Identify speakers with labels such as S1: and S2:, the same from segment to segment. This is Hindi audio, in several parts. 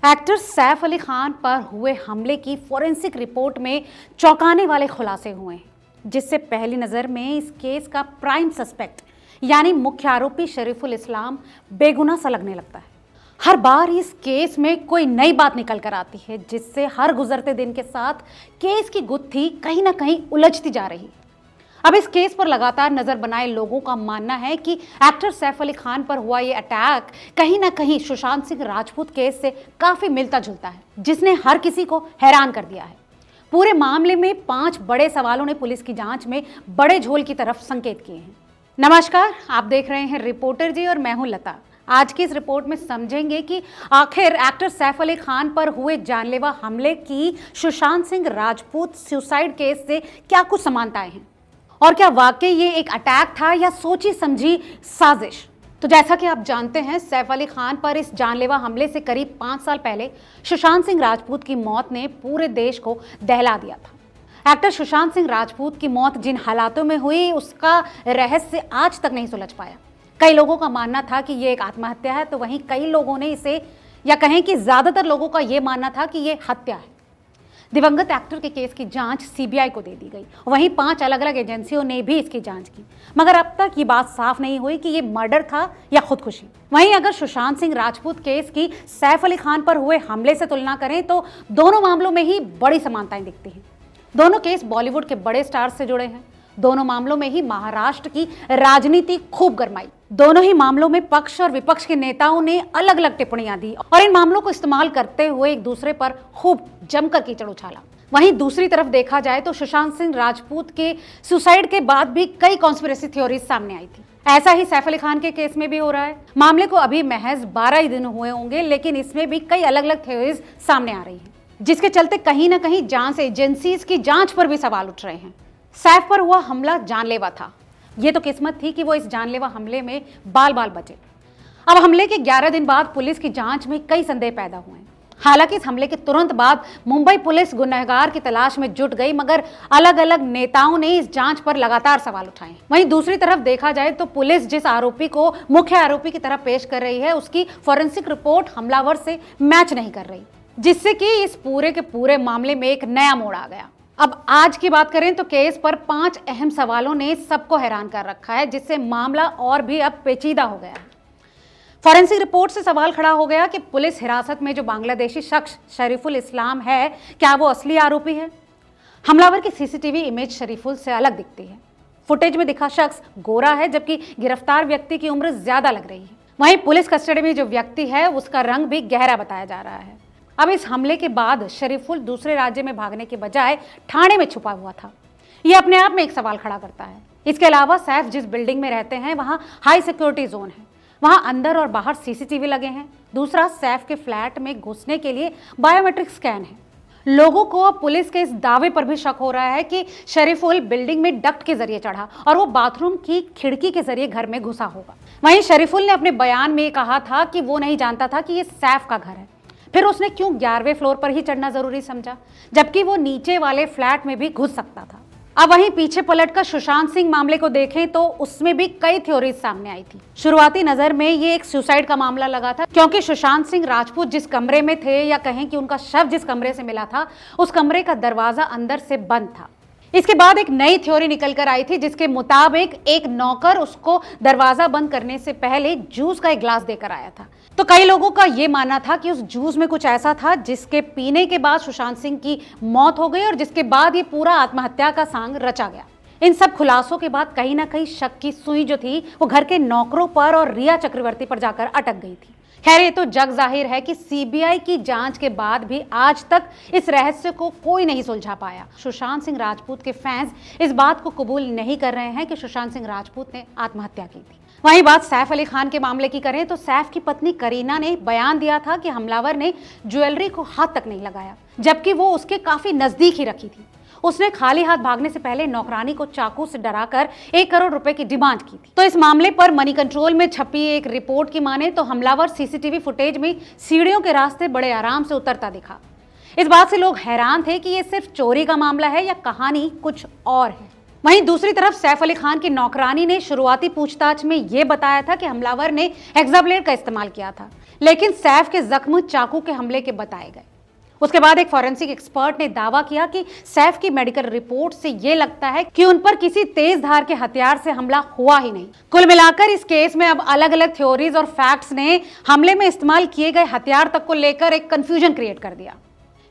S1: एक्टर सैफ अली खान पर हुए हमले की फोरेंसिक रिपोर्ट में चौंकाने वाले खुलासे हुए हैं, जिससे पहली नज़र में इस केस का प्राइम सस्पेक्ट यानी मुख्य आरोपी शरीफुल इस्लाम बेगुनाह सा लगने लगता है। हर बार इस केस में कोई नई बात निकल कर आती है, जिससे हर गुजरते दिन के साथ केस की गुत्थी कहीं ना कहीं उलझती जा रही है। अब इस केस पर लगातार नजर बनाए लोगों का मानना है कि एक्टर सैफ अली खान पर हुआ ये अटैक कहीं ना कहीं सुशांत सिंह राजपूत केस से काफी मिलता जुलता है, जिसने हर किसी को हैरान कर दिया है। पूरे मामले में 5 बड़े सवालों ने पुलिस की जांच में बड़े झोल की तरफ संकेत किए हैं। नमस्कार, आप देख रहे हैं रिपोर्टर जी और मैं हूं लता। आज की इस रिपोर्ट में समझेंगे कि आखिर एक्टर सैफ अली खान पर हुए जानलेवा हमले की सुशांत सिंह राजपूत सुसाइड केस से क्या कुछ समानताएं हैं और क्या वाकई ये एक अटैक था या सोची समझी साजिश। तो जैसा कि आप जानते हैं, सैफ अली खान पर इस जानलेवा हमले से करीब 5 साल पहले सुशांत सिंह राजपूत की मौत ने पूरे देश को दहला दिया था। एक्टर सुशांत सिंह राजपूत की मौत जिन हालातों में हुई, उसका रहस्य आज तक नहीं सुलझ पाया। कई लोगों का मानना था कि ये एक आत्महत्या है, तो वहीं कई लोगों ने इसे, या कहें कि ज्यादातर लोगों का ये मानना था कि ये हत्या है। दिवंगत एक्टर के केस की जांच सीबीआई को दे दी गई, वहीं 5 अलग अलग एजेंसियों ने भी इसकी जांच की, मगर अब तक ये बात साफ नहीं हुई कि ये मर्डर था या खुदकुशी। वहीं अगर सुशांत सिंह राजपूत केस की सैफ अली खान पर हुए हमले से तुलना करें तो दोनों मामलों में ही बड़ी समानताएं दिखती हैं। दोनों केस बॉलीवुड के बड़े स्टार्स से जुड़े हैं। दोनों मामलों में ही महाराष्ट्र की राजनीति खूब गरमाई। दोनों ही मामलों में पक्ष और विपक्ष के नेताओं ने अलग अलग टिप्पणियां दी और इन मामलों को इस्तेमाल करते हुए एक दूसरे पर खूब जमकर कीचड़ उछाला। वहीं दूसरी तरफ देखा जाए तो सुशांत सिंह राजपूत के सुसाइड के बाद भी कई कॉन्स्पिरेसी थ्योरीज सामने आई थी। ऐसा ही सैफ अली खान के केस में भी हो रहा है। मामले को अभी महज 12 ही दिन हुए होंगे, लेकिन इसमें भी कई अलग अलग थ्योरीज सामने आ रही है, जिसके चलते कहीं ना कहीं जांच एजेंसीज की जांच पर भी सवाल उठ रहे हैं। सैफ पर हुआ हमला जानलेवा था, ये तो किस्मत थी कि वो इस जानलेवा हमले में बाल बाल बचे। अब हमले के 11 दिन बाद पुलिस की जांच में कई संदेह पैदा हुए हैं। हालांकि इस हमले के तुरंत बाद मुंबई पुलिस गुनहगार की तलाश में जुट गई, मगर अलग अलग नेताओं ने इस जांच पर लगातार सवाल उठाए। वहीं दूसरी तरफ देखा जाए तो पुलिस जिस आरोपी को मुख्य आरोपी की तरह पेश कर रही है, उसकी फोरेंसिक रिपोर्ट हमलावर से मैच नहीं कर रही, जिससे कि इस पूरे के पूरे मामले में एक नया मोड़ आ गया। अब आज की बात करें तो केस पर 5 अहम सवालों ने सबको हैरान कर रखा है, जिससे मामला और भी अब पेचीदा हो गया है। फॉरेंसिक रिपोर्ट से सवाल खड़ा हो गया कि पुलिस हिरासत में जो बांग्लादेशी शख्स शरीफुल इस्लाम है, क्या वो असली आरोपी है? हमलावर की सीसीटीवी इमेज शरीफुल से अलग दिखती है। फुटेज में दिखा शख्स गोरा है, जबकि गिरफ्तार व्यक्ति की उम्र ज्यादा लग रही है। वहीं पुलिस कस्टडी में जो व्यक्ति है, उसका रंग भी गहरा बताया जा रहा है। अब इस हमले के बाद शरीफुल दूसरे राज्य में भागने के बजाय ठाणे में छुपा हुआ था। यह अपने आप में एक सवाल खड़ा करता है। इसके अलावा सैफ जिस बिल्डिंग में रहते हैं, वहां हाई सिक्योरिटी जोन है, वहां अंदर और बाहर सीसीटीवी लगे हैं। दूसरा, सैफ के फ्लैट में घुसने के लिए बायोमेट्रिक स्कैन है। लोगों को पुलिस के इस दावे पर भी शक हो रहा है कि शरीफुल बिल्डिंग में डक्ट के जरिए चढ़ा और वो बाथरूम की खिड़की के जरिए घर में घुसा होगा। वहीं शरीफुल ने अपने बयान में कहा था कि वो नहीं जानता था कि ये सैफ का घर है। फिर उसने क्यों 11वें फ्लोर पर ही चढ़ना जरूरी समझा, जबकि वो नीचे वाले फ्लैट में भी घुस सकता था। अब वहीं पीछे पलटकर सुशांत सिंह मामले को देखें तो उसमें भी कई थ्योरीज सामने आई थी। शुरुआती नजर में ये एक सुसाइड का मामला लगा था, क्योंकि सुशांत सिंह राजपूत जिस कमरे में थे, या कहें कि उनका शव जिस कमरे से मिला था, उस कमरे का दरवाजा अंदर से बंद था। इसके बाद एक नई थ्योरी निकल कर आई थी, जिसके मुताबिक एक नौकर उसको दरवाजा बंद करने से पहले जूस का एक ग्लास देकर आया था। तो कई लोगों का यह मानना था कि उस जूस में कुछ ऐसा था जिसके पीने के बाद सुशांत सिंह की मौत हो गई और जिसके बाद ये पूरा आत्महत्या का सांग रचा गया। इन सब खुलासों के बाद कहीं ना कहीं शक की सुई जो थी, वो घर के नौकरों पर और रिया चक्रवर्ती पर जाकर अटक गई थी। खैर, ये तो जग जाहिर है कि सीबीआई की जांच के बाद भी आज तक इस रहस्य को कोई नहीं सुलझा पाया। सुशांत सिंह राजपूत के फैंस इस बात को कबूल नहीं कर रहे हैं कि सुशांत सिंह राजपूत ने आत्महत्या की थी। वहीं बात सैफ अली खान के मामले की करें तो सैफ की पत्नी करीना ने बयान दिया था कि हमलावर ने ज्वेलरी को हाथ तक नहीं लगाया, जबकि वो उसके काफी नजदीक ही रखी थी। उसने खाली हाथ भागने से पहले नौकरानी को चाकू से डराकर 1 करोड़ रुपए की डिमांड की थी। तो इस मामले पर मनी कंट्रोल में छपी एक रिपोर्ट की माने तो हमलावर सीसीटीवी फुटेज में सीढ़ियों के रास्ते बड़े आराम से उतरता दिखा। इस बात से लोग हैरान थे कि ये सिर्फ चोरी का मामला है या कहानी कुछ और है। वहीं दूसरी तरफ सैफ अली खान की नौकरानी ने शुरुआती पूछताछ में यह बताया था कि हमलावर ने हेक्साब्लेड का इस्तेमाल किया था। लेकिन सैफ के जख्म चाकू के हमले के बताए गए। उसके बाद एक फॉरेंसिक एक्सपर्ट ने दावा किया कि सैफ की मेडिकल रिपोर्ट से यह लगता है कि उन पर किसी तेज धार के हथियार से हमला हुआ ही नहीं। कुल मिलाकर इस केस में अब अलग अलग थ्योरीज और फैक्ट्स ने हमले में इस्तेमाल किए गए हथियार तक को लेकर एक कंफ्यूजन क्रिएट कर दिया।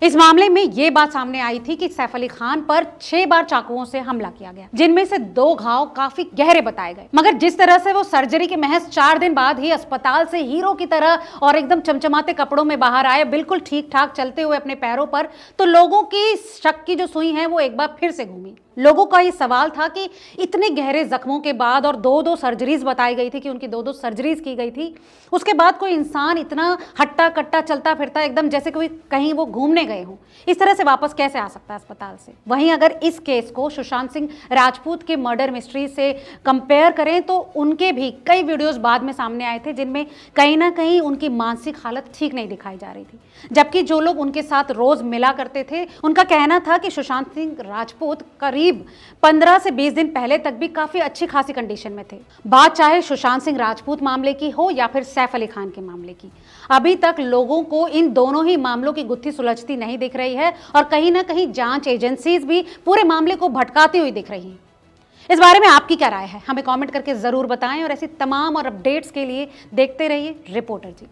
S1: इस मामले में यह बात सामने आई थी कि सैफ अली खान पर 6 बार चाकुओं से हमला किया गया, जिनमें से 2 घाव काफी गहरे बताए गए। मगर जिस तरह से वो सर्जरी के महज 4 दिन बाद ही अस्पताल से हीरो की तरह और एकदम चमचमाते कपड़ों में बाहर आए, बिल्कुल ठीक ठाक चलते हुए अपने पैरों पर, तो लोगों की शक की जो सुई है वो एक बार फिर से घूमी। लोगों का ये सवाल था कि इतने गहरे जख्मों के बाद और 2-2 सर्जरीज बताई गई थी कि उनकी 2-2 सर्जरीज की गई थी, उसके बाद कोई इंसान इतना हट्टा कट्टा चलता फिरता एकदम जैसे कोई कहीं वो घूमने गए हों, इस तरह से वापस कैसे आ सकता है अस्पताल से। वहीं अगर इस केस को सुशांत सिंह राजपूत के मर्डर मिस्ट्री से कंपेयर करें तो उनके भी कई वीडियोस बाद में सामने आए थे जिनमें कहीं ना कहीं उनकी मानसिक हालत ठीक नहीं दिखाई जा रही थी। जबकि जो लोग उनके साथ रोज मिला करते थे उनका कहना था कि सुशांत सिंह राजपूत करीब 15 से 20 दिन पहले तक भी काफी अच्छी खासी कंडीशन में थे। बात चाहे सुशांत सिंह राजपूत मामले की हो या फिर सैफ अली खान के मामले की, अभी तक लोगों को इन दोनों ही मामलों की गुत्थी सुलझती नहीं दिख रही है और कहीं ना कहीं जांच एजेंसीज भी पूरे मामले को भटकाती हुई दिख रही हैं। इस बारे में आपकी क्या राय है, हमें कमेंट करके जरूर बताएं और ऐसी तमाम और अपडेट्स के लिए देखते रहिए रिपोर्टर जी।